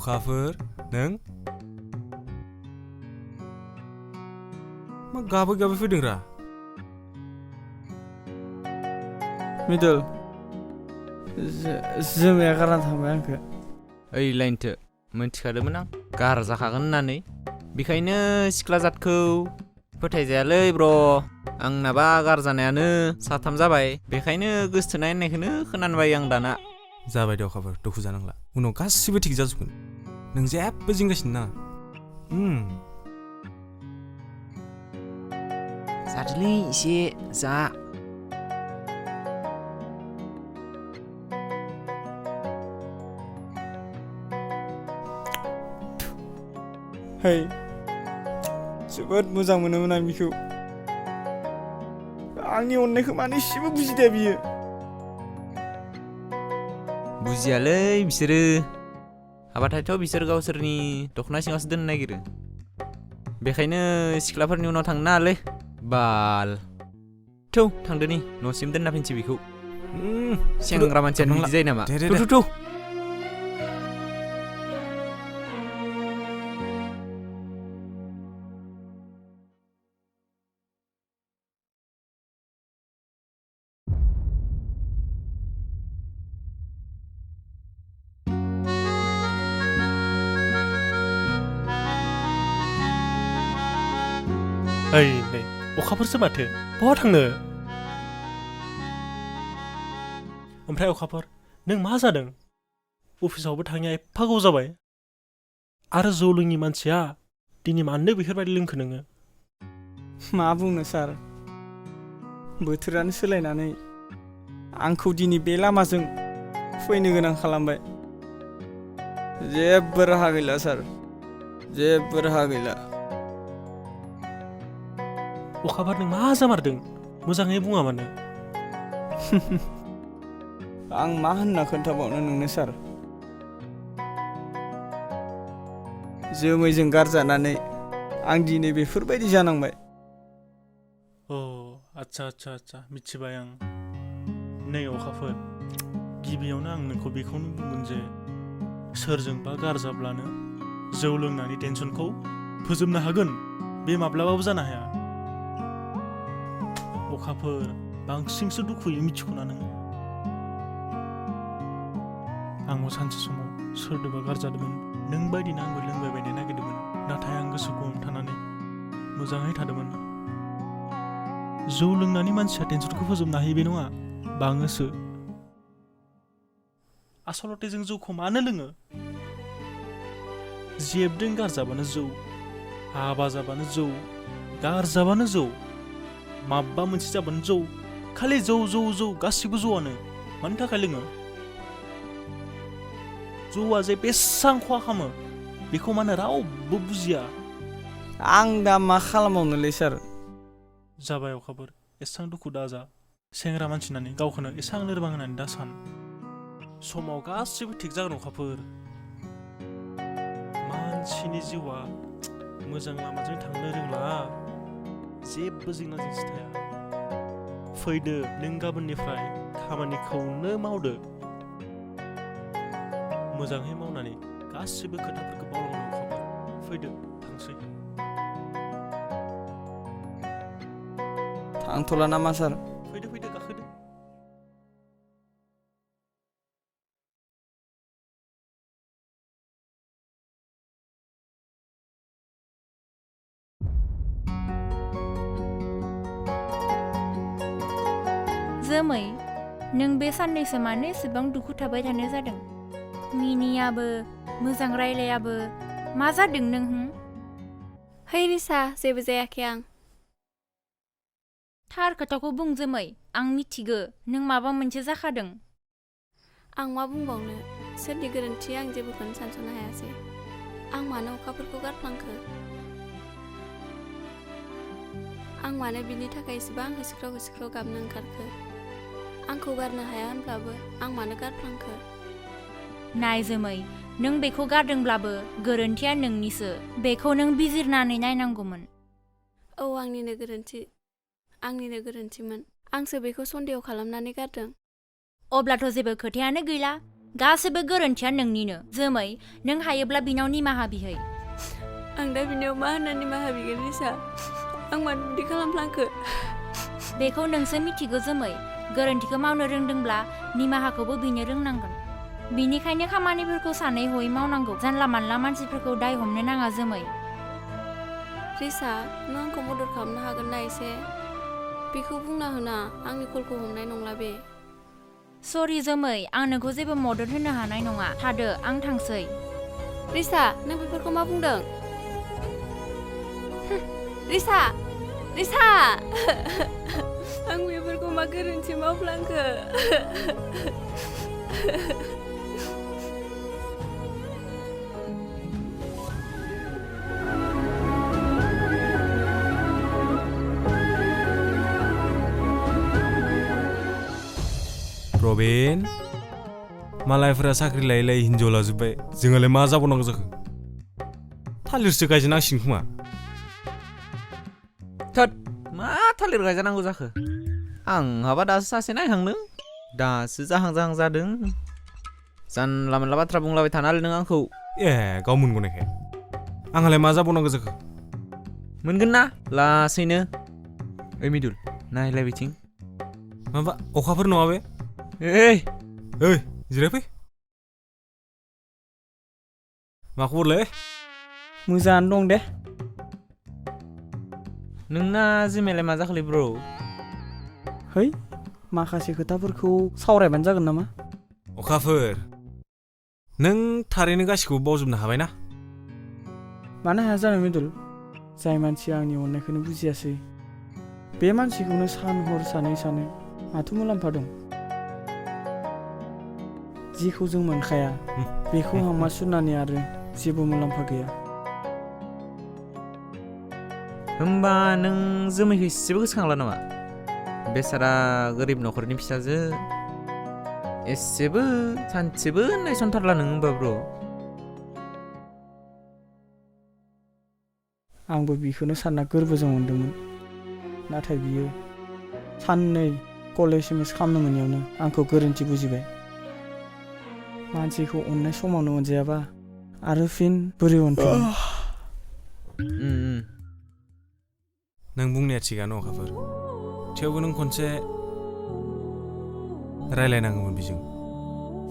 अखाफोर नों मा गाबै गाबै फैदोंरा? मिदुल जोमाया गारना थांबाय आंखो। ओइ लाइनथो मोनथिखादोंमोन आं गार जाखागोन होननानै बेखायनो सिख्ला जातखौ फोथायजायालै ब्र आंनाबा गारजानायानो साथाम जाबाय बेखायनो गोसथोनाय होननायखौनो खोनानो बायो आं दाना। जाबाय दे अखाफोर दुखु जानांला उनाव गासिबो थिग जाजोबगोन नों जेबो जिंगासिनो नाङा। जादोलै एसे जा है जोबोद मोजां मोनोमोन आं बिखौ। आंनि अननायखौ मानो एसेबो बुजिदिया बियो। बुजियालै बिसोरो हाबाथायथ' बिसोर गावसोरनि दख'ना सिङावसो दोननो नागिरो बेखायनो सिख्लाफोरनि उनाव थांनो नाङालै बाल। थौ थांदोनि न'सिम दोनना फैनोसै बेखौ। सेंग्रा मानसियानो बिदि जायो नामा? थौ ओइ नै अखाफोरसो माथो बहा थांनो? ओमफ्राय अखाफोर नों मा जादों? अफिसावबो थाङिया एफा गोबाव जाबाय आरो जौ लोङि मानसिया दिनै मानो बेफोरबायदि लोंखो नोङो? मा बुंनो सार बोथोरानो सोलायनानै आंखौ दिनै बे लामाजों फैनो गोनां खालामबाय। जेबो राहा गैला सार जेबो राहा गैला। अखाफोर नों मा जामारदों मोजाङै बुङा मानो? आं मा होनना खोन्थाबावनो नोंनो सार। जोमैजों गारजानानै आं दिनै बेफोरबायदि जानांबाय। आच्छा मिथिबाय आं। नै अखाफोर गिबियावनो आं नोंखौ बेखौनो बुंगोन जे सोरजोंबा गारजाब्लानो जौ लोंनानै टेनसनखौ फोजोबनो हागोन बे माब्लाबाबो जानो हाया। अखाफोर बांसिनसो दुखुयै मिथिख'ना नों। आंबो सानसे समाव सोरदोबा गारजादोंमोन नों बायदिनो आंबो लोंबाय बायनो नागिरदोंमोन नाथाय आं गोसोखौ हमथानानै मोजाङै थादोंमोन। जौ लोंनानै मानसिया टेनसनखौ फोजोबनो हायो बे नङा बाङोसो। आसलथे जों जौखौ मानो लोङो? जेबदों गारजाबानो जौ, हाबा जाबानो जौ, गारजाबानो जौ, माबा मोनसे जाबानो जौ, खालि जौ जौ जौ गासिबो जौआनो। मानि थाखाय लोङो? जौआ जे बेसां खहा खालामो बेखौ मानो रावबो बुजिया। आं दा मा खालामबावनोलै सार? जाबाय अखाफोर एसां दुखु दाजा। सेंग्रा मानसि होननानै गावखौनो एसां लोरबां होननानै दा सान। समाव गासिबो थिग जागोन अखाफोर। मानसिनि जिउआ मोजां लामाजों थांनो रोंला जेबो जेंना जेंसि थाया। फैदो नों गाबोननिफ्राय खामानिखौनो मावदो। मोजाङै मावनानै गासिबो खोथाफोरखौ बावलांनो अखाफोर। फैदो थांसै। थांथ'ला नामा सार? फैदो गाखोदो। जोमै नों बे साननैसो मानो एसेबां दुखु थाबाय थानो जादों? मिनियाबो मोजां रायलायाबो मा जादों नों? है रिसा जेबो जायाखै आं। थार खोथाखौ बुं जोमै आं मिथिगो नों माबा मोनसे जाखादों। आं मा बुंबावनो सोरनि गोरोन्थि आं जेबोखौनो सानस'नो हायासै। आं मानो अखाफोरखौ गारफ्लांखो? आं मानो बिनि थाखाय एसेबां होसिख्राव गाबनो ओंखारखो? आंखौ गारनो हाया होनब्लाबो आं मानो गारफ्लांखो? नाय जोमै नों बेखौ गारदोंब्लाबो गोरोन्थिया नोंनिसो। बेखौ नों बिजिरनानै नायनांगौमोन। औ आंनिनो गोरोन्थिमोन। आंसो बेखौ सन्देह खालामनानै गारदों। अब्लाथ' जेबो खोथायानो गैला। गासैबो गोरोन्थिया नोंनिनो। जोमै, नों हायोब्ला बिनाव निमाहा बिहै। आं दा बिनियाव मा होनना निमाहा बिगोन रिसा? आं मानो बिदि खालामफ्लांखो? बेखौ नोंसो मिथिगौ जोमै। गोरोन्थिखौ मावनो रोंदोंब्ला निमाहाखौबो बिनो रोंनांगोन। बिनिखायनो खामानिफोरखौ सानै हयै मावनांगौ। जानला मानला मानसिफोरखौ दाय हमनो नाङा जोमै। रिसा, नों आंखौ मदद खालामनो हागोन ना एसे? बेखौ बुंना होना आंनि कलखौ हमनाय नंला बे। सरि जोमै, आं नोंखौ जेबो मदद होनो हानाय नङा। थादो, आं थांसै। रिसा, नों बेफोरखौ मा बुंदों? रिसा! रिसा! आं बेफोरखौ मा गोरोन्थि मावफ्लांखो? प्रबिन, मालायफोरा साख्रि लायै लायै हिनजाव लाजोब्बाय, जोंहालाय मा जाबावनांगौ जाखो? थालिरसो गायजेनांसिगोन खोमा। थोद, मा थालिर गायजानांगौ जाखो? आंहाबा दासो सासे नायहांदों, दासो जाहां जाहां जादों। जानला मोनला बाथ्रा बुंलाबाय थानालै नों आंखौ। ए, गाव मोनग'नायखाय आंहालाय मा जाबावनांगौ जाखो? मोनगोन ना लासैनो। ओइ मिदुल, नायलाय बिथिं। माबा अखाफोर नङा बे? ओइ जिरायफै। मा खबरलै? मोजाङानो दं दे। नोंना जिमेलाय मा जाखोलै ब्र? है, माखासे खोथाफोरखौ सावरायबानो जागोन नामा? अखाफोर, नों थारैनो गासिखौबो बावजोबनो हाबाय ना? मानो हाया जानो मिदुल? जाय मानसिया आंनि अननायखौनो बुजियासै, बे मानसिखौनो सान हर सानै सानै माथो मुलाम्फा दं? जिखौ जों मोनखाया बेखौ हामा सुनानै आरो जेबो मुलाम्फा गैया। होमबा नों जोमैखौ एसेबो गोसोखांला नामा? बेसारा गोरिब न'खरनि फिसाजो, एसेबो सानसेबो नायसनथारला नों होमबा ब्र? आंबो बिखौनो सानना गोरबोजों मोनदोंमोन, नाथाय बियो साननै कलेज एमएस खालामनो मोनैयावनो आंखौ गोरोन्थि बुजिबाय। मानसिखौ अननाय समावनो अनजायाबा आरो फिन बोरै अनफिन? नों बुंनाया थिगानो अखाफोर, थेवबो नों खनसे रायलायनांगौमोन बिजों।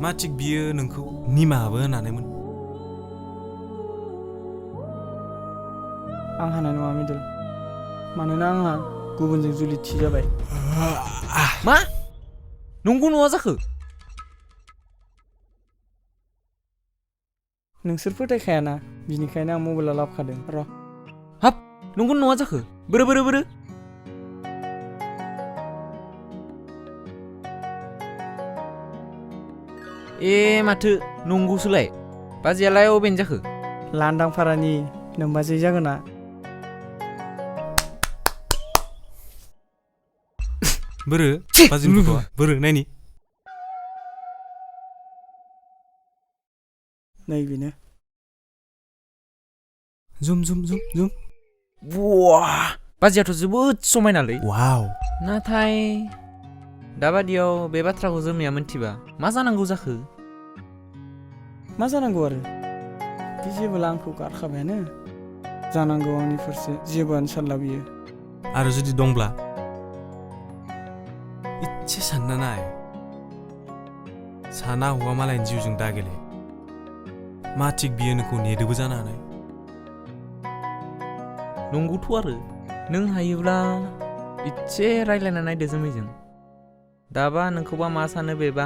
मा थिक बियो नोंखौ निमाहाबो होनानैमोन। आं हानाय नङा मिदुल, मानोना आंहा गुबुनजों जुलि थि जाबाय। मा? नंगौ नङा जाखो? नोंसोर फोथायखायाना, बिनिखायनो आं मबाइलाव लाबोखादों। र' हाब, नंगौ नङा जाखो? बोरो? ए माथो नंगौसोलाय। बाजैयालाय अबेनि जाखो? लांदां फारानि नोमबाजै जागोना। बोरो बाजिनि फट'आ बोरो नायनि। नै बेनो। जुम। वाह, बाजैयाथ' जोबोद समायनालै। वाव। नाथाय दाबादियाव बे बाथ्राखौ जोमैया मोनथिबा मा जानांगौ जाखो? मा जानांगौ आरो? बि जेबोला आंखौ गारखाबायानो। जानांगौ आंनि फारसे जेबोआनो सानला बियो। आरो जुदि दंब्ला इसे सानना नाय। साना हौवा मालायनि जिउजों दा गेले। मा थिक बियो नोंखौ नेदोबो जानो हानाय। नंगौथ' आरो, नों हायोब्ला इसे रायलायना नायदो जोमैजों। दाबा नोंखौबा मा सानो बेबा?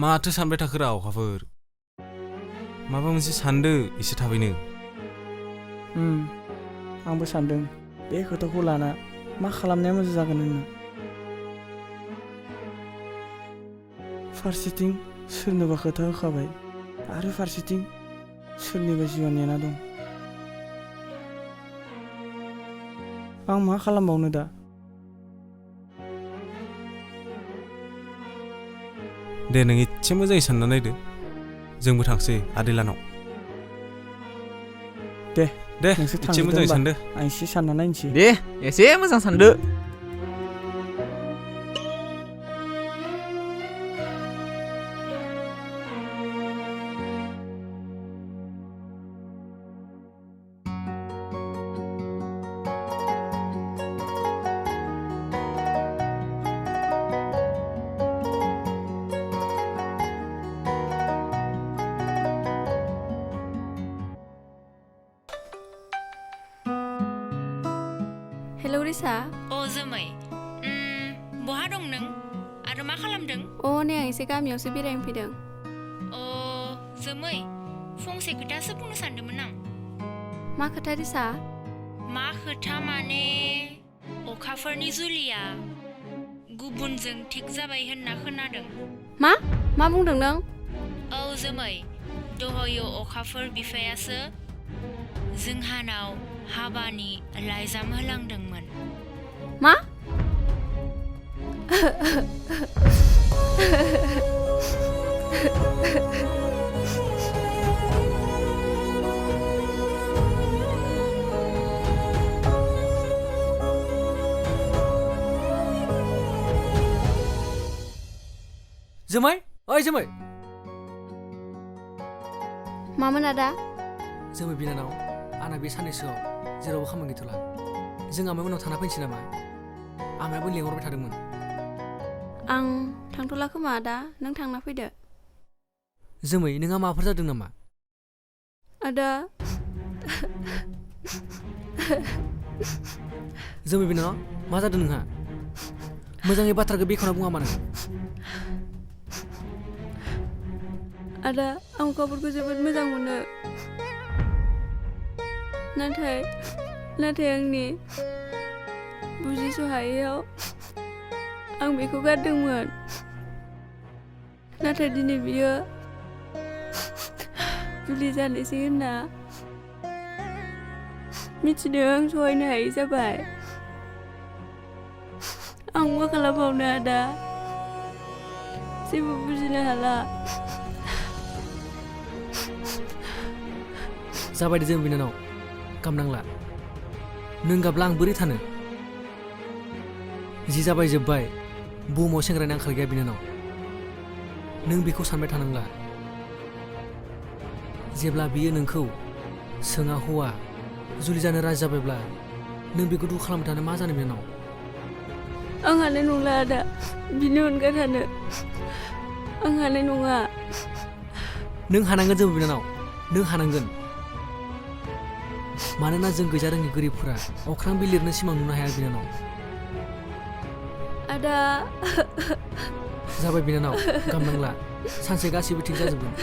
माथो सानबाय थाखोरा अखाफोर? माबा मोनसे सानदो एसे थाबैनो। आंबो सानदों बे खोथाखौ लाना मा खालामनाया मोजां जागोन होनना। फारसेथिं सोरनोबा खोथा होखाबाय आरो फारसेथिं सोरनिबा जिउआ नेना दं। आं मा खालामबावनो दा? दे नों इसे मोजाङै सानना नायदो। जोंबो थांसै आदैलानाव। दे दे नोंसोर एसे थांदो मोजाङै होमबा। सानदो आं एसे सानना नायनोसै दे एसे मोजां सानदो हेलौ रिसा अ जोमै बहा दं नों आरो मा खालामदों? अ नै आं एसे गामियावसो बेरायनो फैदों। अ जोमै फंसे खोथासो बुंनो सानदोंमोन आं। मा खोथा रिसा? मा खोथा माने अखाफोरनि जुलिया गुबुनजों थिग जाबाय होनना खोनादों। मा बुंदों नों? औ जोमै दहयो अखाफोर बिफायासो जोंहानाव हाबानि लाइजाम होलांदोंमोन। मा? जोमै ओइ जोमै मामोन आदा? जोमै बिनानाव आंना बे साननैसोआव जेरावबो खामानि गैथ'ला जों आमाय उनाव थाना फैनोसै नामा? आमायाबो लेंहरबाय थादोंमोन। आं थांथ'ला खोमा आदा, नों थांना फैदो। जोमै नोंहा माबाफोर जादों नामा? आदा जोमै बिनानाव मा जादों नोंहा? मोजाङै बाथ्राखौ बेखेवना बुङा मानो? आदा आं अखाफोरखौ जोबोद मोजां मोनो। नाथाय आंनि बुजिस'हायैयाव आं बेखौ गारदोंमोन। नाथाय दिनै बियो जुलि जानोसै होनना मिथिनो आं सहायनो हायै जाबाय। आं मा खालामबावनो आदा? जेबो बुजिनो हाला। जाबाय दे जोमै बिनानाव गाबनांला। नों गाबला आं बोरै थानो? जि जाबाय जोब्बाय, बुहुमाव सेंग्रानि आंखाल गैया बिनानाव। नों बेखौ सानबाय थानांला। जेब्ला बियो नोंखौ सोङा हौवा जुलि जानो राजि जाबायब्ला नों बेखौ दुखु खालामबाय थानो मा जानो बिनानाव? आं हानाय नंला आदा, बिनि अनगा थानो आं हानाय नङा। नों हानांगोन जोमै बिनानाव, नों हानांगोन। मानोना जों गैजा रोङि गोरिबफोरा अख्रां बिलिरनो सिमां नुनो हाया बिनानाव। आदा जाबाय बिनानाव गाबनांला, सानसे गासैबो थिग जाजोबगोन।